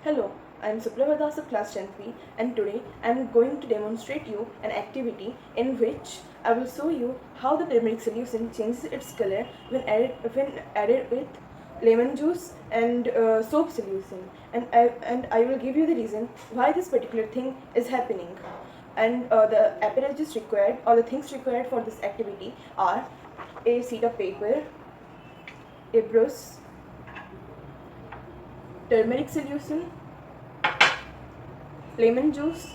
Hello, I am Suprabha Das of class 10th and today I am going to demonstrate you an activity in which I will show you how the turmeric solution changes its color when added with lemon juice and soap solution, and I will give you the reason why this particular thing is happening. And the apparatus required or the things required for this activity are a sheet of paper, a brush, turmeric solution, lemon juice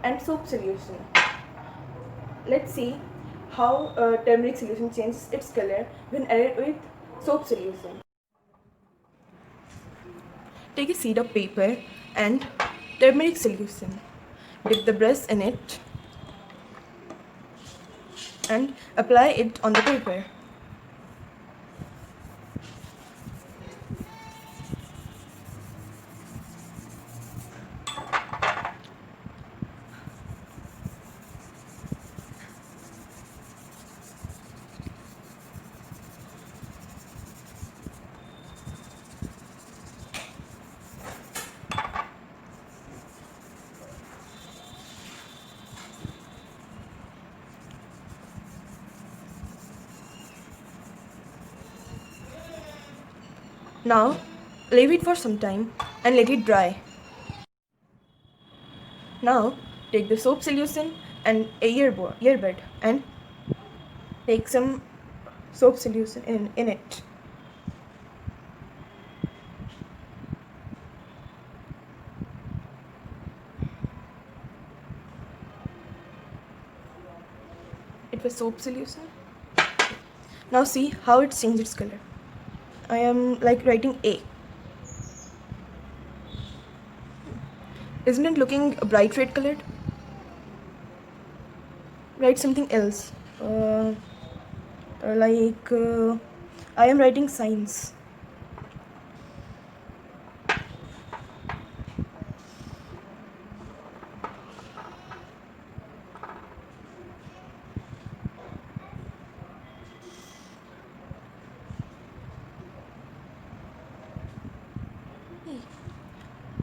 and soap solution. Let's see how turmeric solution changes its color when added with soap solution. Take a sheet of paper and turmeric solution. Dip the brush in it and apply it on the paper. Now leave it for some time and let it dry. Now take the soap solution and a earbud and take some soap solution in it. It was soap solution. Now see how it changed its color. I am like writing A. Isn't it looking bright red colored? Write something else. I am writing science.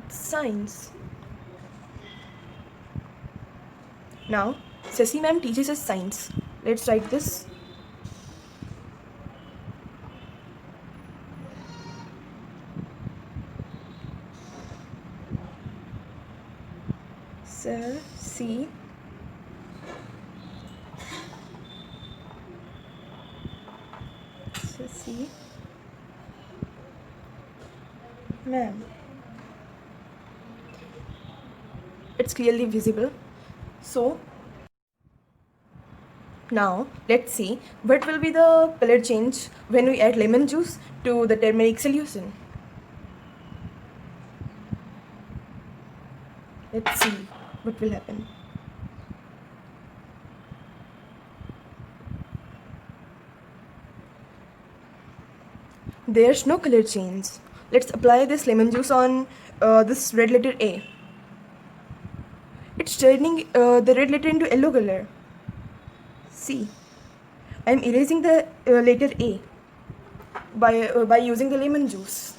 Science. Now, Ceci ma'am teaches us science. Let's write this. Ceci ma'am. It's clearly visible. So now let's see what will be the color change when we add lemon juice to the turmeric solution. Let's see what will happen. There's no color change. Let's apply this lemon juice on this red letter A. It's turning the red letter into yellow color. See, I'm erasing the letter A by using the lemon juice.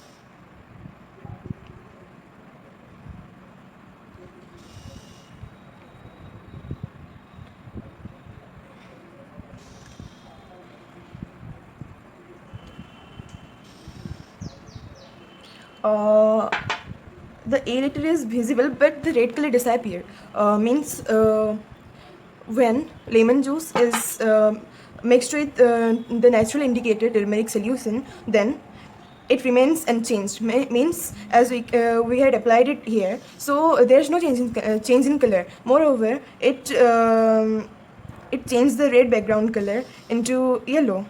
The A letter is visible, but the red color disappear. Means when lemon juice is mixed with the natural indicator turmeric solution, then it remains unchanged. Means as we had applied it here, so there's no change in color. Moreover, it changed the red background color into yellow.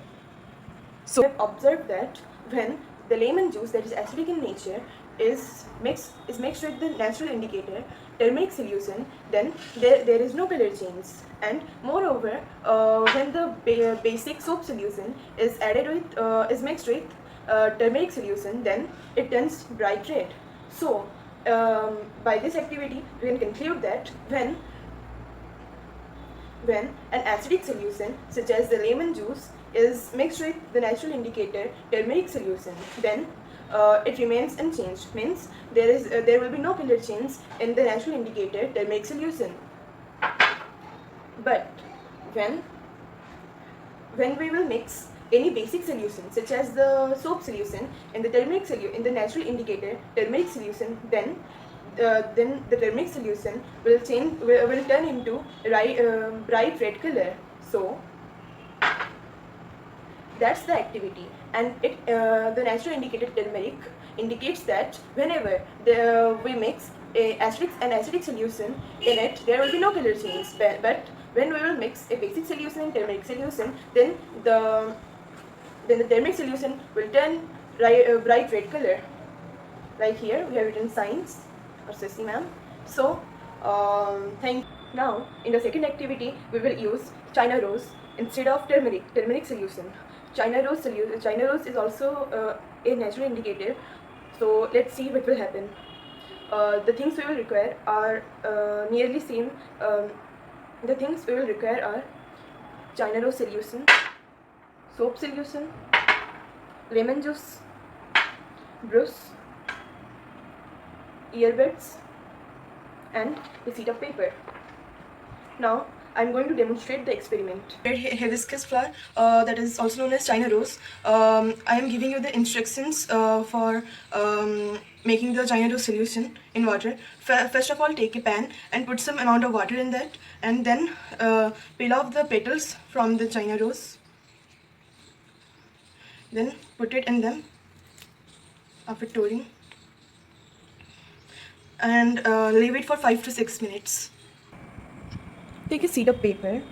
So I've observed that when the lemon juice that is acidic in nature is mixed with the natural indicator turmeric solution, then there is no color change. And moreover, when the basic soap solution is added with is mixed with turmeric solution, then it turns bright red. So by this activity we can conclude that when an acidic solution such as the lemon juice is mixed with the natural indicator turmeric solution, then it remains unchanged. Means there will be no color change in the natural indicator turmeric solution. But when we will mix any basic solution such as the soap solution in the in the natural indicator turmeric solution, then the turmeric solution will turn into bright red color. So that's the activity, and the natural indicator turmeric indicates that whenever we mix an acidic solution in it, there will be no color change. But when we will mix a basic solution in turmeric solution, then the turmeric solution will turn bright red color. Like here we have written science or Sissy ma'am. So thank. Now in the second activity we will use China rose instead of turmeric solution. China rose is also a natural indicator. So let's see what will happen. The things we will require are nearly same. The things we will require are China rose solution, soap solution, lemon juice, brush, earbuds, and a sheet of paper. Now I'm going to demonstrate the experiment. Hibiscus flower, that is also known as China rose. I am giving you the instructions for making the China rose solution in water. First of all, take a pan and put some amount of water in that, and then peel off the petals from the China rose. Then put it in them after touring, and leave it for 5 to 6 minutes. Take a sheet of paper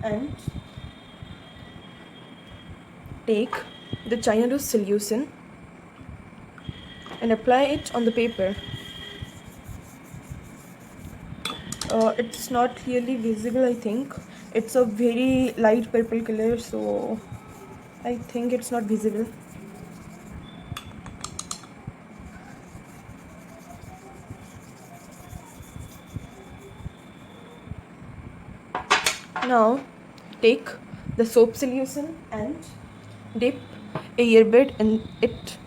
and take the China rose solution and apply it on the paper. It's not clearly visible, I think. It's a very light purple color, so I think it's not visible. Now take the soap solution and dip a earbud in it.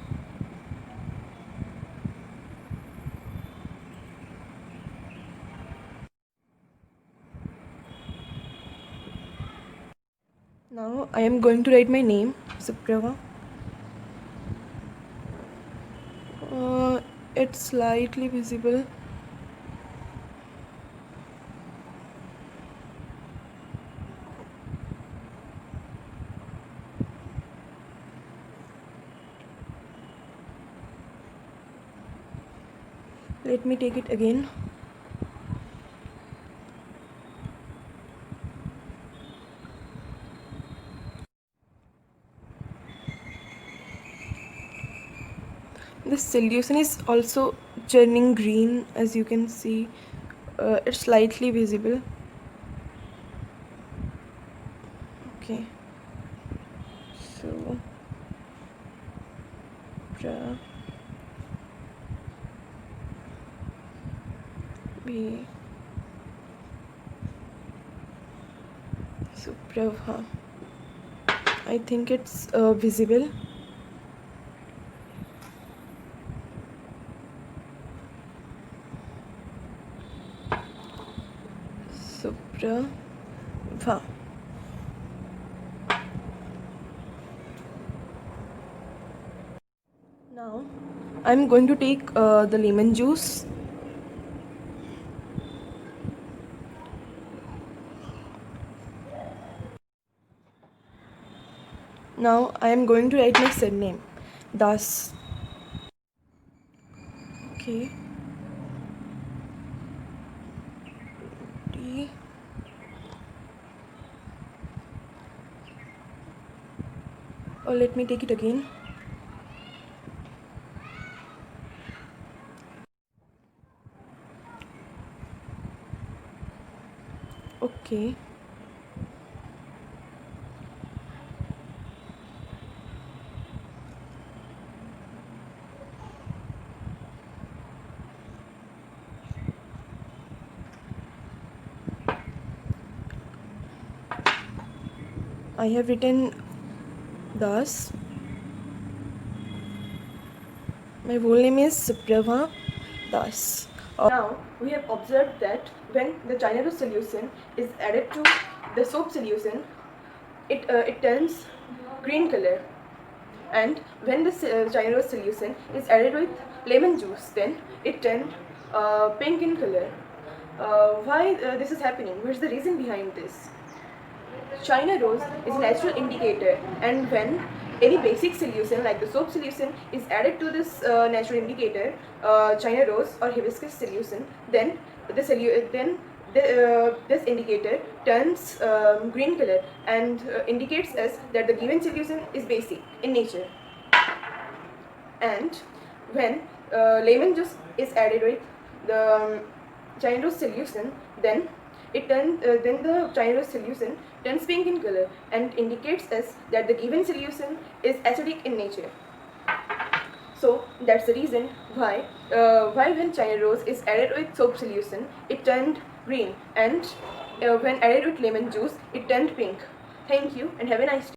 Now I am going to write my name, Suprava. It's slightly visible. Let me take it again. The solution is also turning green, as you can see. It's slightly visible. Okay. So, B Suprabha. I think it's visible. Suprabha. Now I'm going to take the lemon juice. Now I am going to write my surname, Das. Okay. D. Oh, let me take it again. Okay. I have written Das. My full name is Suprabha Das. Now we have observed that when the China rose solution is added to the soap solution, it turns green color, and when the China rose solution is added with lemon juice, then it turns pink in color. Why this is happening? What is the reason behind this? China rose is a natural indicator, and when any basic solution like the soap solution is added to this natural indicator, China rose or hibiscus solution, then this indicator turns green color and indicates us that the given solution is basic in nature. And when lemon juice is added with the China rose solution, then then the China rose solution turns pink in color and indicates us that the given solution is acidic in nature. So that's the reason why when China rose is added with soap solution, it turned green, and when added with lemon juice, it turned pink. Thank you and have a nice day.